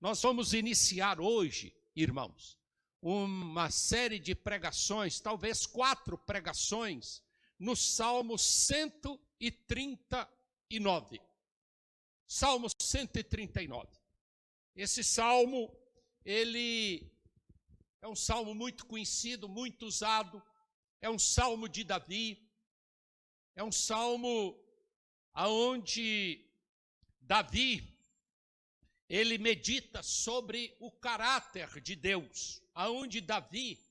Nós vamos iniciar hoje, irmãos, uma série de pregações, talvez 4 pregações, no Salmo 139. Salmo 139. Esse salmo, ele é um salmo muito conhecido, muito usado, é um salmo de Davi, é um salmo onde Davi, ele medita sobre o caráter de Deus, aonde Davi,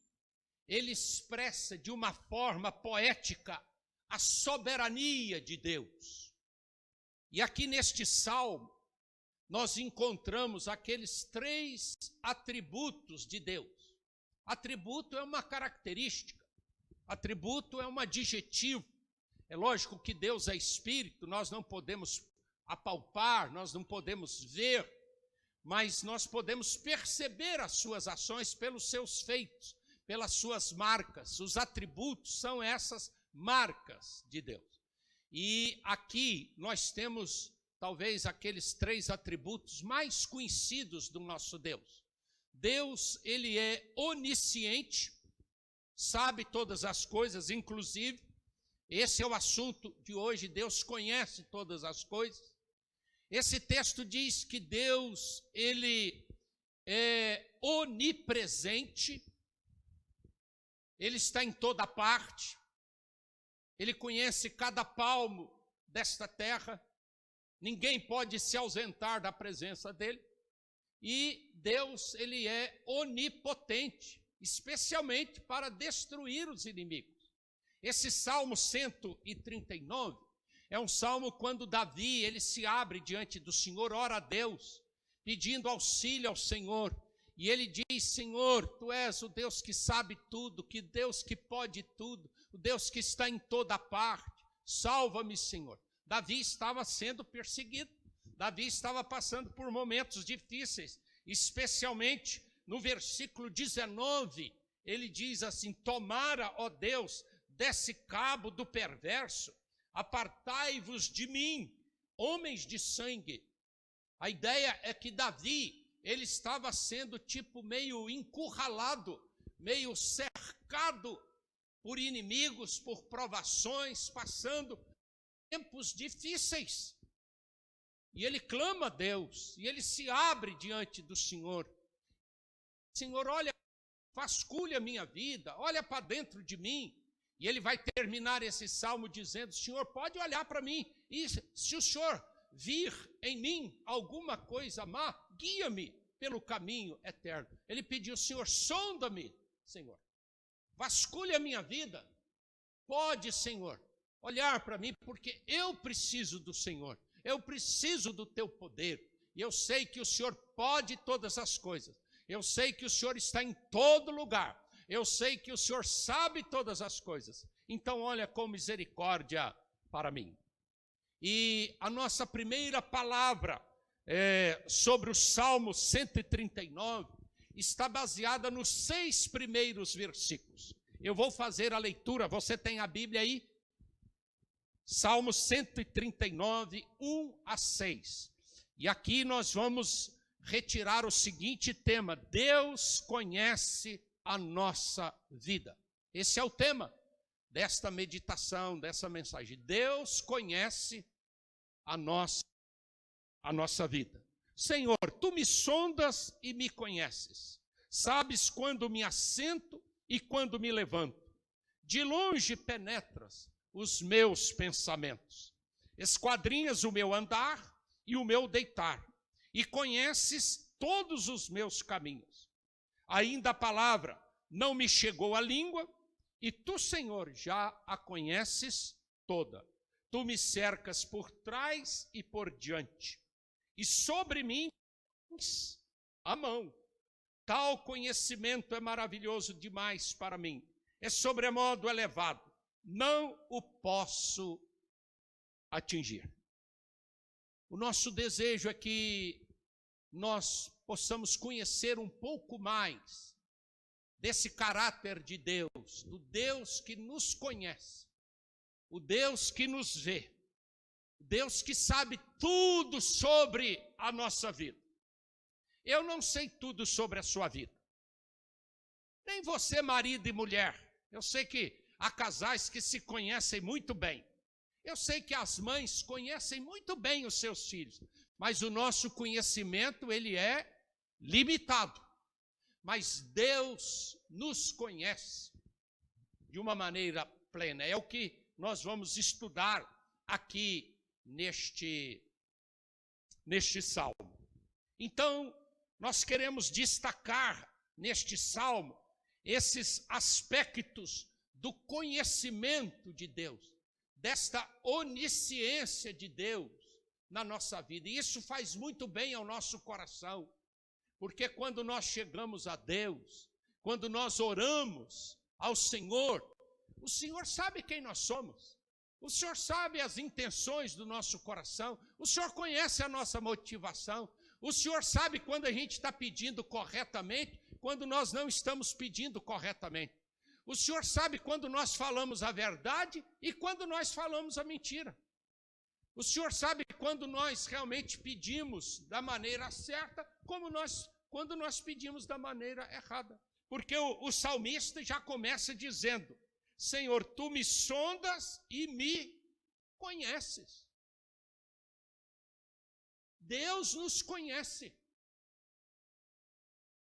ele expressa de uma forma poética a soberania de Deus. E aqui neste salmo, nós encontramos aqueles 3 atributos de Deus. Atributo é uma característica, atributo é um adjetivo. É lógico que Deus é espírito, nós não podemos apalpar, nós não podemos ver, mas nós podemos perceber as suas ações pelos seus feitos, pelas suas marcas. Os atributos são essas marcas de Deus. E aqui nós temos talvez aqueles 3 atributos mais conhecidos do nosso Deus. Deus, ele é onisciente, sabe todas as coisas, inclusive, esse é o assunto de hoje, Deus conhece todas as coisas. Esse texto diz que Deus, ele é onipresente, ele está em toda parte, ele conhece cada palmo desta terra, ninguém pode se ausentar da presença dele. E Deus, ele é onipotente, especialmente para destruir os inimigos. Esse Salmo 139 é um salmo quando Davi, ele se abre diante do Senhor, ora a Deus, pedindo auxílio ao Senhor. E ele diz: Senhor, Tu és o Deus que sabe tudo, que Deus que pode tudo, o Deus que está em toda parte. Salva-me, Senhor. Davi estava sendo perseguido, Davi estava passando por momentos difíceis, especialmente no versículo 19, ele diz assim: tomara, ó Deus, desse cabo do perverso, apartai-vos de mim, homens de sangue. A ideia é que Davi, ele estava sendo tipo meio encurralado, meio cercado por inimigos, por provações, passando tempos difíceis. E ele clama a Deus, e ele se abre diante do Senhor. Senhor, olha, vasculha a minha vida, olha para dentro de mim. E ele vai terminar esse salmo dizendo: Senhor, pode olhar para mim, e se o Senhor vir em mim alguma coisa má, guia-me pelo caminho eterno. Ele pediu: Senhor, sonda-me, Senhor, vasculha a minha vida. Pode, Senhor, olhar para mim, porque eu preciso do Senhor, eu preciso do Teu poder, e eu sei que o Senhor pode todas as coisas, eu sei que o Senhor está em todo lugar, eu sei que o Senhor sabe todas as coisas, então olha com misericórdia para mim. E a nossa primeira palavra sobre o Salmo 139 está baseada nos 6 primeiros versículos. Eu vou fazer a leitura, você tem a Bíblia aí? Salmo 139, 1 a 6. E aqui nós vamos retirar o seguinte tema: Deus conhece a nossa vida. Esse é o tema desta meditação, dessa mensagem. Deus conhece a nossa vida. Senhor, Tu me sondas e me conheces. Sabes quando me assento e quando me levanto. De longe penetras os meus pensamentos. Esquadrinhas o meu andar e o meu deitar. E conheces todos os meus caminhos. Ainda a palavra não me chegou à língua, e Tu, Senhor, já a conheces toda. Tu me cercas por trás e por diante, e sobre mim tens a mão. Tal conhecimento é maravilhoso demais para mim, é sobremodo elevado, não o posso atingir. O nosso desejo é que nós possamos conhecer um pouco mais desse caráter de Deus, do Deus que nos conhece, o Deus que nos vê, o Deus que sabe tudo sobre a nossa vida. eu não sei tudo sobre a sua vida. Nem você, marido e mulher. Eu sei que há casais que se conhecem muito bem. Eu sei que as mães conhecem muito bem os seus filhos. Mas o nosso conhecimento, ele é limitado. Mas Deus nos conhece de uma maneira plena. É o que nós vamos estudar aqui neste salmo. Então, nós queremos destacar neste salmo esses aspectos do conhecimento de Deus, desta onisciência de Deus na nossa vida. E isso faz muito bem ao nosso coração, porque quando nós chegamos a Deus, quando nós oramos ao Senhor, o Senhor sabe quem nós somos, o Senhor sabe as intenções do nosso coração, o Senhor conhece a nossa motivação, o Senhor sabe quando a gente está pedindo corretamente, quando nós não estamos pedindo corretamente. O Senhor sabe quando nós falamos a verdade e quando nós falamos a mentira. O Senhor sabe quando nós realmente pedimos da maneira certa, quando nós pedimos da maneira errada. Porque o salmista já começa dizendo: Senhor, tu me sondas e me conheces. Deus nos conhece.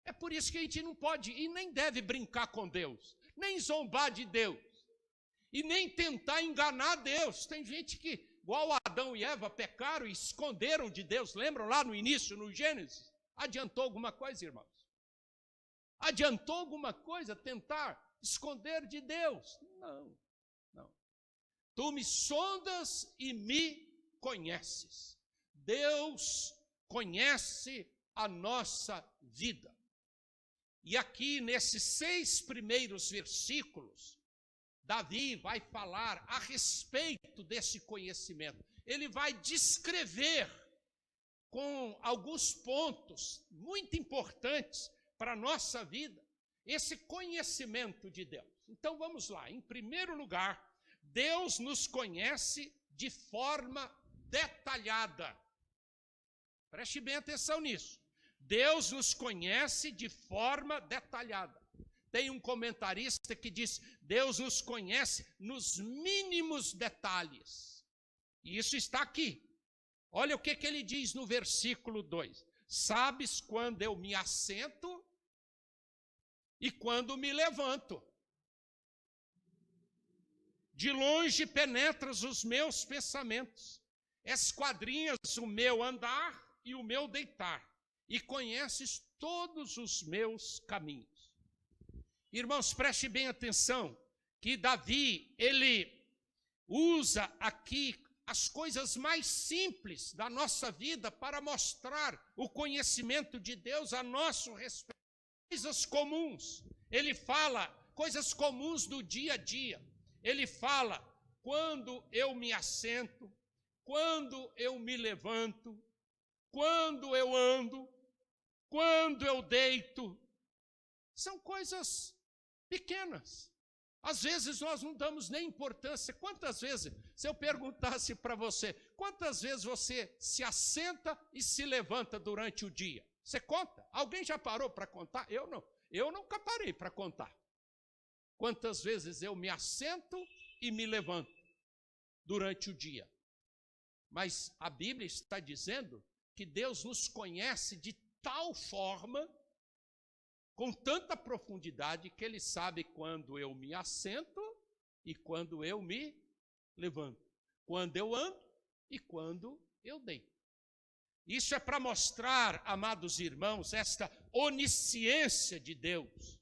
É por isso que a gente não pode e nem deve brincar com Deus, nem zombar de Deus, e nem tentar enganar Deus. Tem gente que, igual Adão e Eva, pecaram e esconderam de Deus. Lembram lá no início, no Gênesis? Adiantou alguma coisa, irmãos? Adiantou alguma coisa tentar esconder de Deus? Não, não. Tu me sondas e me conheces. Deus conhece a nossa vida. E aqui, nesses 6 primeiros versículos, Davi vai falar a respeito desse conhecimento. Ele vai descrever com alguns pontos muito importantes para a nossa vida esse conhecimento de Deus. Então vamos lá. Em primeiro lugar, Deus nos conhece de forma detalhada. Preste bem atenção nisso. Deus nos conhece de forma detalhada. Tem um comentarista que diz: Deus nos conhece nos mínimos detalhes. E isso está aqui. Olha o que ele diz no versículo 2. Sabes quando eu me assento e quando me levanto. De longe penetras os meus pensamentos. Esquadrinhas o meu andar e o meu deitar. E conheces todos os meus caminhos. Irmãos, preste bem atenção, que Davi, ele usa aqui as coisas mais simples da nossa vida para mostrar o conhecimento de Deus a nosso respeito. Coisas comuns, ele fala coisas comuns do dia a dia. Ele fala quando eu me assento, quando eu me levanto, quando eu ando, quando eu deito. São coisas pequenas. Às vezes nós não damos nem importância. Quantas vezes, se eu perguntasse para você, quantas vezes você se assenta e se levanta durante o dia? Você conta? Alguém já parou para contar? Eu não. Eu nunca parei para contar. Quantas vezes eu me assento e me levanto durante o dia? Mas a Bíblia está dizendo que Deus nos conhece de tal forma, com tanta profundidade, que Ele sabe quando eu me assento e quando eu me levanto, quando eu ando e quando eu deito. Isso é para mostrar, amados irmãos, esta onisciência de Deus.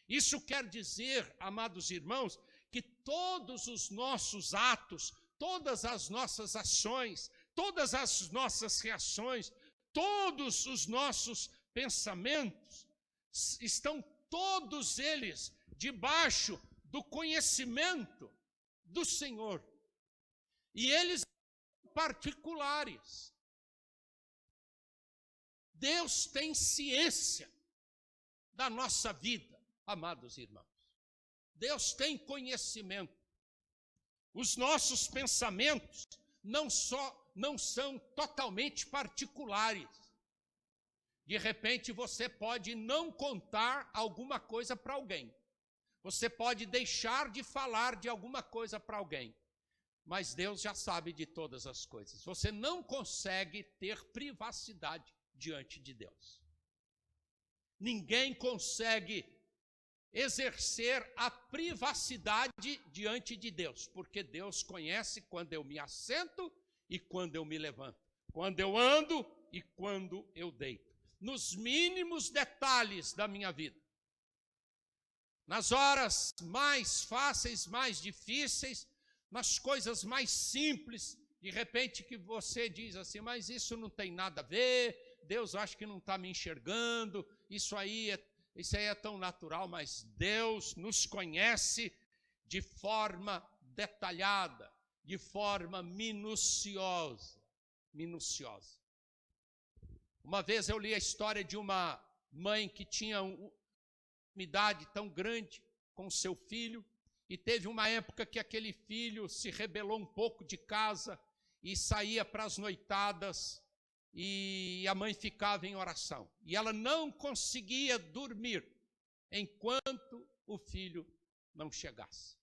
Isso quer dizer, amados irmãos, que todos os nossos atos, todas as nossas ações, todas as nossas reações, todos os nossos pensamentos, estão todos eles debaixo do conhecimento do Senhor. E eles são particulares. Deus tem ciência da nossa vida, amados irmãos. Deus tem conhecimento. Os nossos pensamentos não são totalmente particulares. De repente você pode não contar alguma coisa para alguém. Você pode deixar de falar de alguma coisa para alguém. Mas Deus já sabe de todas as coisas. Você não consegue ter privacidade diante de Deus. Ninguém consegue exercer a privacidade diante de Deus, porque Deus conhece quando eu me assento e quando eu me levanto, quando eu ando e quando eu deito, nos mínimos detalhes da minha vida. Nas horas mais fáceis, mais difíceis, nas coisas mais simples, de repente que você diz assim, mas isso não tem nada a ver, Deus acha que não está me enxergando, isso aí é tão natural, mas Deus nos conhece de forma detalhada, de forma minuciosa. Uma vez eu li a história de uma mãe que tinha uma intimidade tão grande com seu filho, e teve uma época que aquele filho se rebelou um pouco de casa e saía para as noitadas, e a mãe ficava em oração. E ela não conseguia dormir enquanto o filho não chegasse.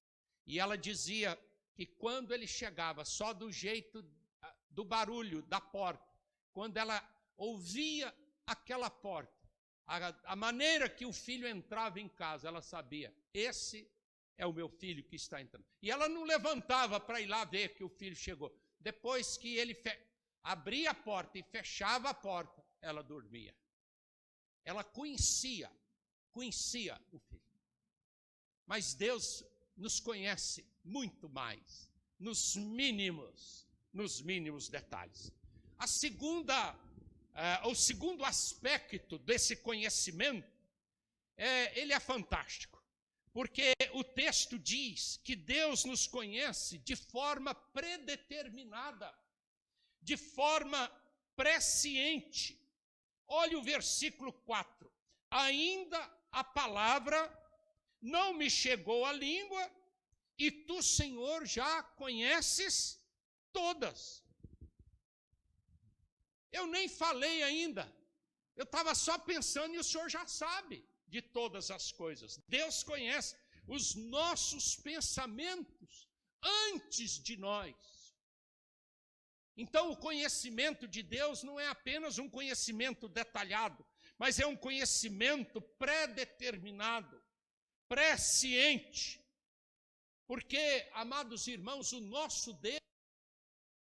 E ela dizia que quando ele chegava, só do jeito do barulho da porta, quando ela ouvia aquela porta, a maneira que o filho entrava em casa, ela sabia, esse é o meu filho que está entrando. E ela não levantava para ir lá ver que o filho chegou. Depois que ele abria a porta e fechava a porta, ela dormia. Ela conhecia o filho. Mas Deus nos conhece muito mais, nos mínimos detalhes. O segundo aspecto desse conhecimento, ele é fantástico. Porque o texto diz que Deus nos conhece de forma predeterminada, de forma presciente. Olha o versículo 4. Ainda a palavra não me chegou à língua, e tu, Senhor, já conheces todas. Eu nem falei ainda. Eu estava só pensando e o Senhor já sabe de todas as coisas. Deus conhece os nossos pensamentos antes de nós. Então, o conhecimento de Deus não é apenas um conhecimento detalhado, mas é um conhecimento pré-determinado, presciente. Porque, amados irmãos, o nosso Deus,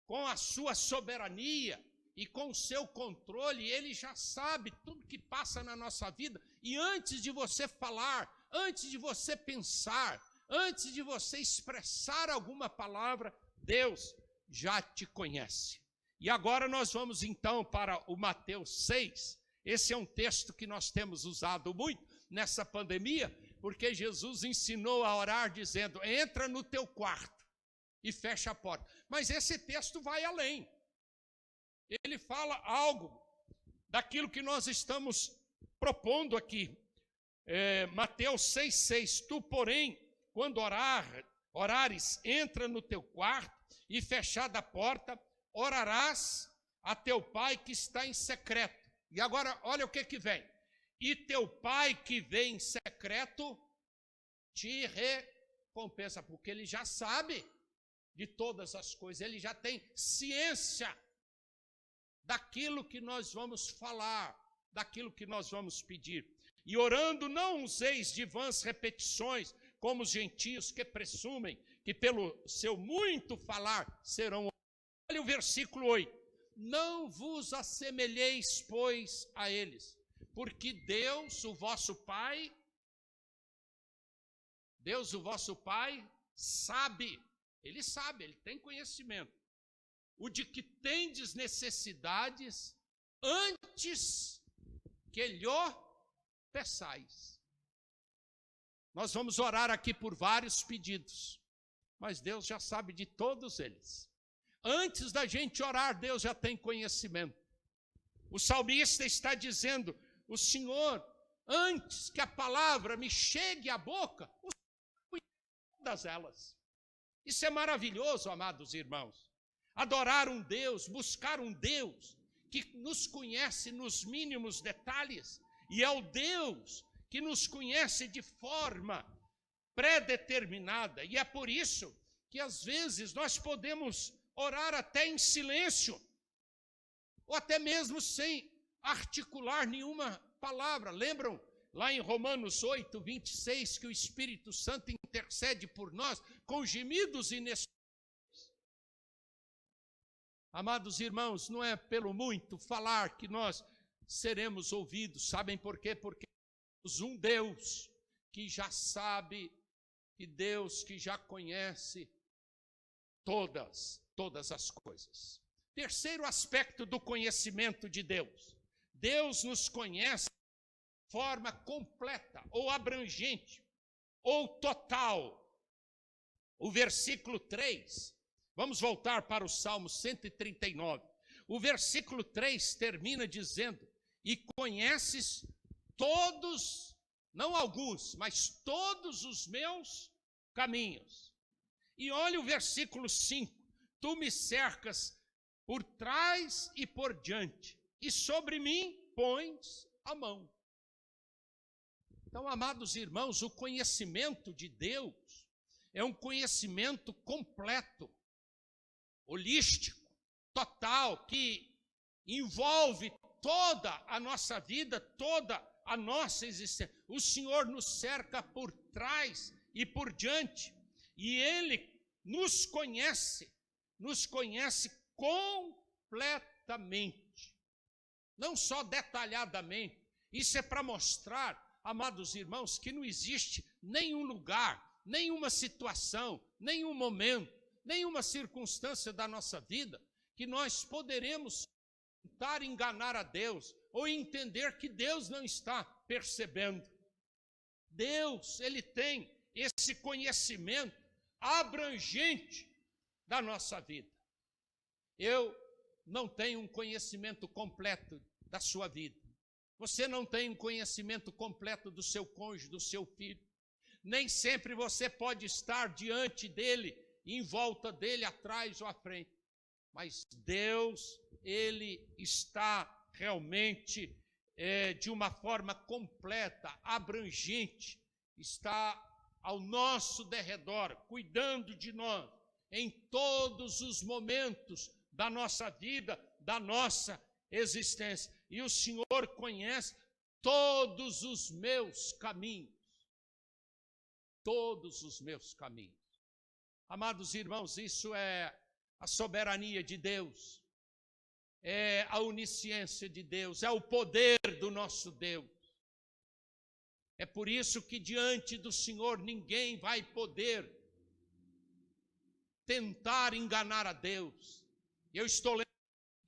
com a sua soberania e com o seu controle, ele já sabe tudo que passa na nossa vida. E antes de você falar, antes de você pensar, antes de você expressar alguma palavra, Deus já te conhece. E agora nós vamos então para o Mateus 6. Esse é um texto que nós temos usado muito nessa pandemia, porque Jesus ensinou a orar dizendo, entra no teu quarto e fecha a porta. Mas esse texto vai além. Ele fala algo daquilo que nós estamos propondo aqui. Mateus 6,6. Tu, porém, quando orares, entra no teu quarto e fechada a porta, orarás a teu pai que está em secreto. E agora, olha o que vem. E teu pai que vem em secreto te recompensa, porque ele já sabe de todas as coisas, ele já tem ciência daquilo que nós vamos falar, daquilo que nós vamos pedir. E orando não useis de vãs repetições, como os gentios que presumem que pelo seu muito falar serão. Olha o versículo 8. Não vos assemelheis, pois, a eles, porque Deus, o vosso Pai, sabe, ele tem conhecimento, o de que tendes necessidades antes que lhe peçais. Nós vamos orar aqui por vários pedidos, mas Deus já sabe de todos eles. Antes da gente orar, Deus já tem conhecimento. O salmista está dizendo, o Senhor, antes que a palavra me chegue à boca, o Senhor conhece todas elas. Isso é maravilhoso, amados irmãos. Adorar um Deus, buscar um Deus que nos conhece nos mínimos detalhes, e é o Deus que nos conhece de forma pré-determinada. E é por isso que às vezes nós podemos orar até em silêncio, ou até mesmo sem articular nenhuma palavra. Lembram lá em Romanos 8, 26, que o Espírito Santo intercede por nós com gemidos inexprimíveis? Amados irmãos, não é pelo muito falar que nós seremos ouvidos. Sabem por quê? Porque temos um Deus que já sabe, e Deus que já conhece todas as coisas. Terceiro aspecto do conhecimento de Deus. Deus nos conhece de forma completa, ou abrangente, ou total. O versículo 3, vamos voltar para o Salmo 139. O versículo 3 termina dizendo: e conheces todos, não alguns, mas todos os meus caminhos. E olha o versículo 5: tu me cercas por trás e por diante, e sobre mim pões a mão. Então, amados irmãos, o conhecimento de Deus é um conhecimento completo, holístico, total, que envolve toda a nossa vida, toda a nossa existência. O Senhor nos cerca por trás e por diante, e Ele nos conhece completamente, não só detalhadamente. Isso é para mostrar, amados irmãos, que não existe nenhum lugar, nenhuma situação, nenhum momento, nenhuma circunstância da nossa vida que nós poderemos tentar enganar a Deus ou entender que Deus não está percebendo. Deus, Ele tem esse conhecimento abrangente da nossa vida. Eu não tenho um conhecimento completo da sua vida. Você não tem um conhecimento completo do seu cônjuge, do seu filho. Nem sempre você pode estar diante dele, em volta dele, atrás ou à frente. Mas Deus, Ele está realmente de uma forma completa, abrangente, está ao nosso derredor, cuidando de nós em todos os momentos da nossa vida, da nossa existência. E o Senhor conhece todos os meus caminhos. Todos os meus caminhos. Amados irmãos, isso é a soberania de Deus, é a onisciência de Deus, é o poder do nosso Deus. É por isso que diante do Senhor ninguém vai poder tentar enganar a Deus. Eu estou lembrando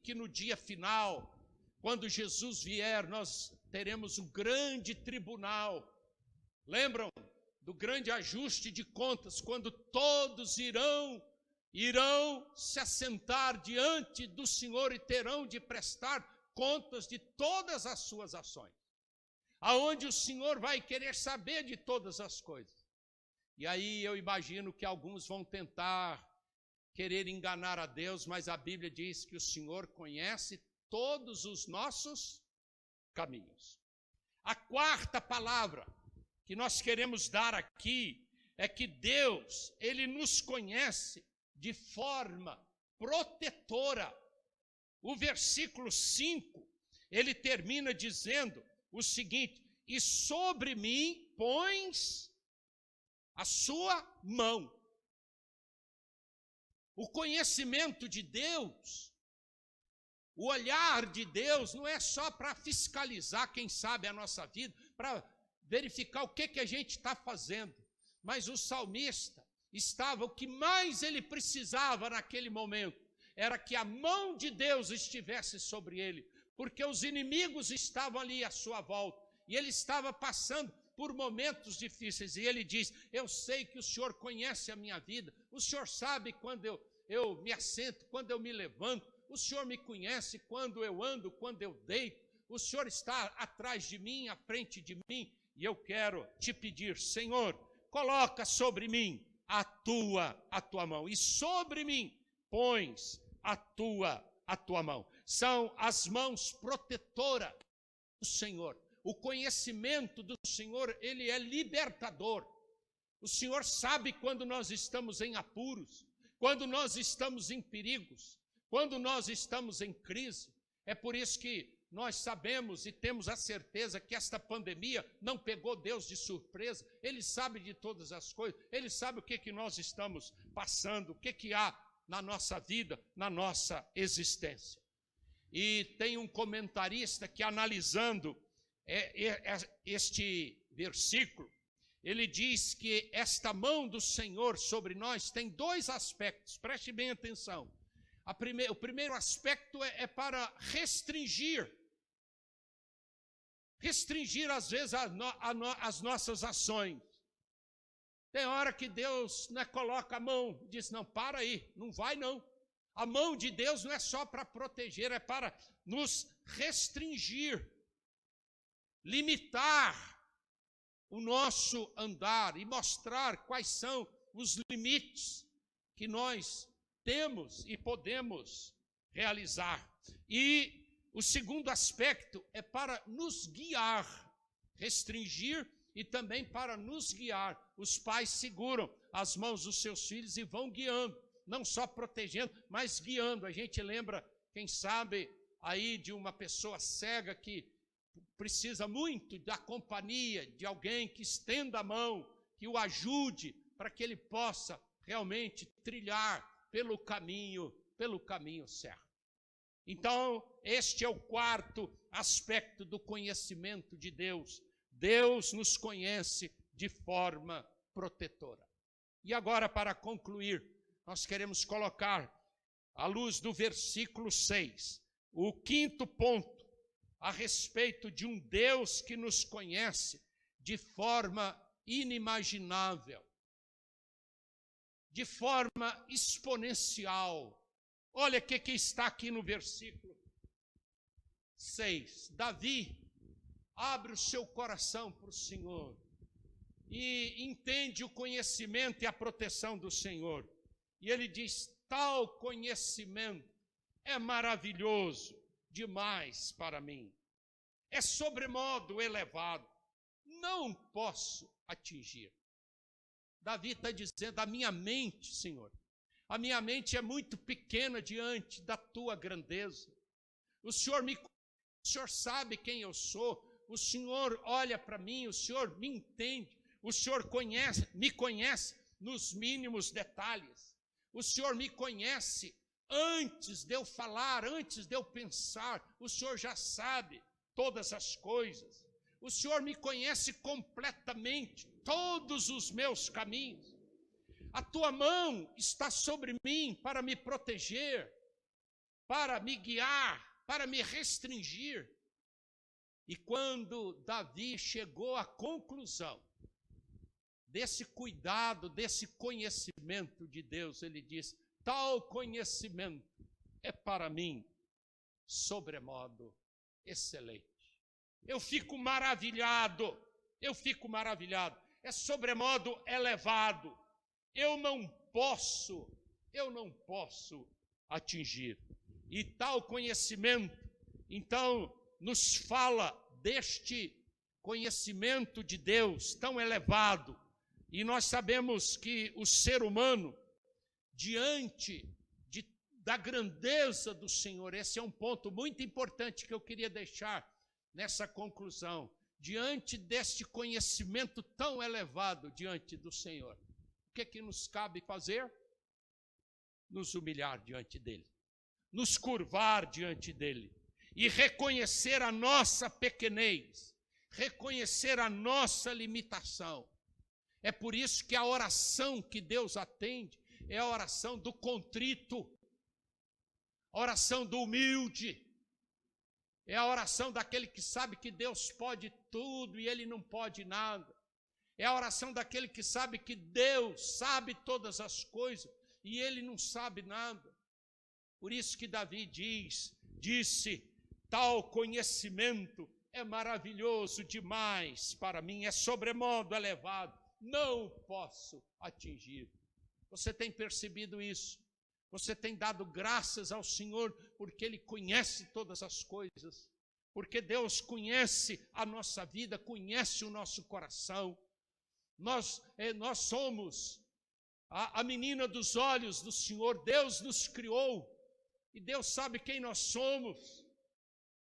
que no dia final, quando Jesus vier, nós teremos um grande tribunal. Lembram do grande ajuste de contas, quando todos irão se assentar diante do Senhor e terão de prestar contas de todas as suas ações, aonde o Senhor vai querer saber de todas as coisas. E aí eu imagino que alguns vão tentar querer enganar a Deus, mas a Bíblia diz que o Senhor conhece todos os nossos caminhos. A quarta palavra que nós queremos dar aqui é que Deus, Ele nos conhece de forma protetora. O versículo 5, ele termina dizendo o seguinte: e sobre mim pões a sua mão. O conhecimento de Deus, o olhar de Deus não é só para fiscalizar, quem sabe, a nossa vida, para verificar o que a gente está fazendo. Mas o salmista o que mais ele precisava naquele momento era que a mão de Deus estivesse sobre ele, porque os inimigos estavam ali à sua volta, e ele estava passando por momentos difíceis, e ele diz: eu sei que o Senhor conhece a minha vida, o Senhor sabe quando eu me assento, quando eu me levanto, o Senhor me conhece quando eu ando, quando eu deito, o Senhor está atrás de mim, à frente de mim, e eu quero te pedir, Senhor, coloca sobre mim a tua mão, e sobre mim pões a tua a tua mão. São as mãos protetoras do Senhor. O conhecimento do Senhor, ele é libertador. O Senhor sabe quando nós estamos em apuros, quando nós estamos em perigos, quando nós estamos em crise. É por isso que nós sabemos e temos a certeza que esta pandemia não pegou Deus de surpresa. Ele sabe de todas as coisas, Ele sabe o que nós estamos passando, o que há na nossa vida, na nossa existência. E tem um comentarista que, analisando este versículo, ele diz que esta mão do Senhor sobre nós tem dois aspectos, preste bem atenção. O primeiro aspecto é para restringir às vezes as nossas ações. Tem hora que Deus coloca a mão, diz, não, para aí, não vai não. A mão de Deus não é só para proteger, é para nos restringir, limitar o nosso andar e mostrar quais são os limites que nós temos e podemos realizar. E o segundo aspecto é para nos guiar, restringir e também para nos guiar. Os pais seguram as mãos dos seus filhos e vão guiando, não só protegendo, mas guiando. A gente lembra, quem sabe, aí de uma pessoa cega que precisa muito da companhia de alguém que estenda a mão, que o ajude para que ele possa realmente trilhar pelo caminho certo. Então, este é o quarto aspecto do conhecimento de Deus. Deus nos conhece de forma protetora. E agora, para concluir, nós queremos colocar, à luz do versículo 6, o quinto ponto a respeito de um Deus que nos conhece de forma inimaginável, de forma exponencial. Olha o que está aqui no versículo 6. Davi abre o seu coração para o Senhor e entende o conhecimento e a proteção do Senhor. E ele diz, tal conhecimento é maravilhoso demais para mim. É sobremodo elevado, não posso atingir. Davi está dizendo, a minha mente, Senhor, a minha mente é muito pequena diante da tua grandeza. O Senhor sabe quem eu sou, o Senhor olha para mim, o Senhor me entende, o Senhor me conhece nos mínimos detalhes. O Senhor me conhece antes de eu falar, antes de eu pensar. O Senhor já sabe todas as coisas. O Senhor me conhece completamente, todos os meus caminhos. A tua mão está sobre mim para me proteger, para me guiar, para me restringir. E quando Davi chegou à conclusão desse cuidado, desse conhecimento de Deus, ele diz, tal conhecimento é para mim sobremodo excelente. Eu fico maravilhado, é sobremodo elevado. Eu não posso atingir. E tal conhecimento, então, nos fala deste conhecimento de Deus tão elevado. E nós sabemos que o ser humano, diante da grandeza do Senhor, esse é um ponto muito importante que eu queria deixar nessa conclusão. Diante deste conhecimento tão elevado diante do Senhor, o que nos cabe fazer? Nos humilhar diante dele, nos curvar diante dele e reconhecer a nossa pequenez, reconhecer a nossa limitação. É por isso que a oração que Deus atende é a oração do contrito, a oração do humilde, é a oração daquele que sabe que Deus pode tudo e ele não pode nada. É a oração daquele que sabe que Deus sabe todas as coisas e ele não sabe nada. Por isso que Davi disse, tal conhecimento é maravilhoso demais para mim, é sobremodo elevado, não posso atingir. Você tem percebido isso? Você tem dado graças ao Senhor porque Ele conhece todas as coisas, porque Deus conhece a nossa vida, conhece o nosso coração. Nós somos a menina dos olhos do Senhor. Deus nos criou e Deus sabe quem nós somos.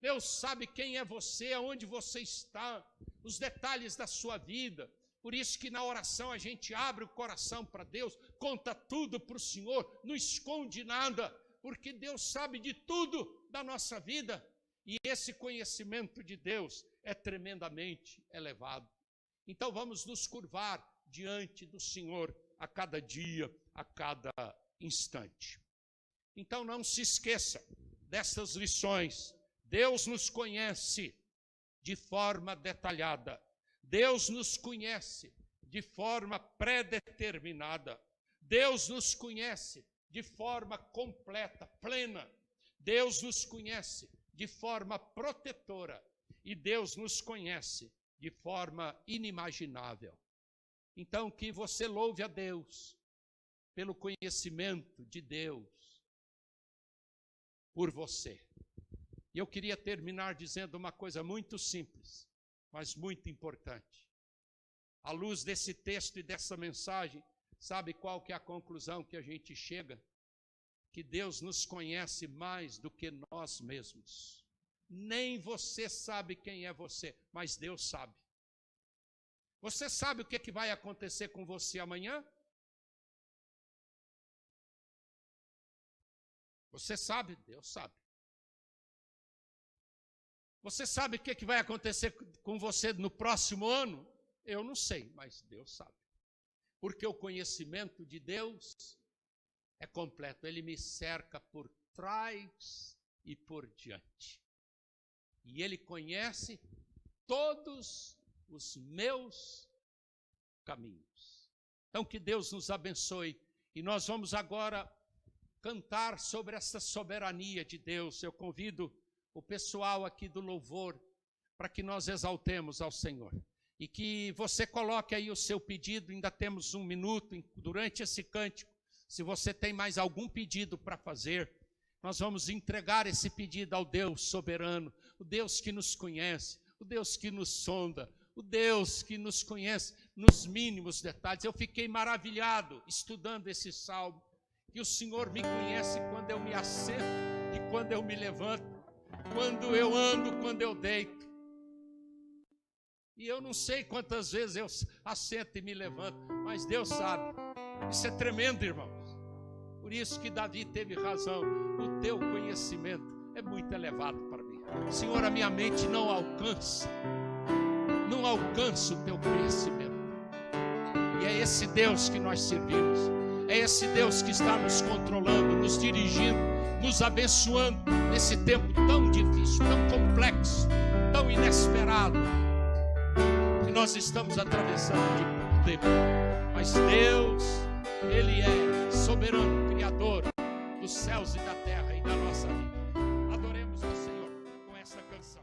Deus sabe quem é você, aonde você está, os detalhes da sua vida. Por isso que na oração a gente abre o coração para Deus, conta tudo para o Senhor, não esconde nada, porque Deus sabe de tudo da nossa vida. E esse conhecimento de Deus é tremendamente elevado. Então vamos nos curvar diante do Senhor a cada dia, a cada instante. Então não se esqueça dessas lições. Deus nos conhece de forma detalhada. Deus nos conhece de forma pré-determinada. Deus nos conhece de forma completa, plena. Deus nos conhece de forma protetora. E Deus nos conhece de forma inimaginável. Então, que você louve a Deus pelo conhecimento de Deus por você. E eu queria terminar dizendo uma coisa muito simples, mas muito importante. À luz desse texto e dessa mensagem, sabe qual que é a conclusão que a gente chega? Que Deus nos conhece mais do que nós mesmos. Nem você sabe quem é você, mas Deus sabe. Você sabe o que vai acontecer com você amanhã? Você sabe? Deus sabe. Você sabe o que vai acontecer com você no próximo ano? Eu não sei, mas Deus sabe. Porque o conhecimento de Deus é completo. Ele me cerca por trás e por diante. E Ele conhece todos os meus caminhos. Então que Deus nos abençoe. E nós vamos agora cantar sobre essa soberania de Deus. Eu convido o pessoal aqui do louvor para que nós exaltemos ao Senhor. E que você coloque aí o seu pedido, ainda temos 1 minuto durante esse cântico. Se você tem mais algum pedido para fazer, nós vamos entregar esse pedido ao Deus soberano, o Deus que nos conhece, o Deus que nos sonda, o Deus que nos conhece nos mínimos detalhes. Eu fiquei maravilhado estudando esse salmo, que o Senhor me conhece quando eu me assento e quando eu me levanto, quando eu ando, quando eu deito. E eu não sei quantas vezes eu assento e me levanto, mas Deus sabe. Isso é tremendo, irmãos. Por isso que Davi teve razão. O teu conhecimento é muito elevado para mim. Senhor, a minha mente não alcança o teu conhecimento. E é esse Deus que nós servimos. É esse Deus que está nos controlando, nos dirigindo, nos abençoando nesse tempo tão difícil, tão complexo, tão inesperado que nós estamos atravessando de tempo. Mas Deus, Ele é soberano, Criador dos céus e da terra e da nossa vida. Adoremos ao Senhor com essa canção.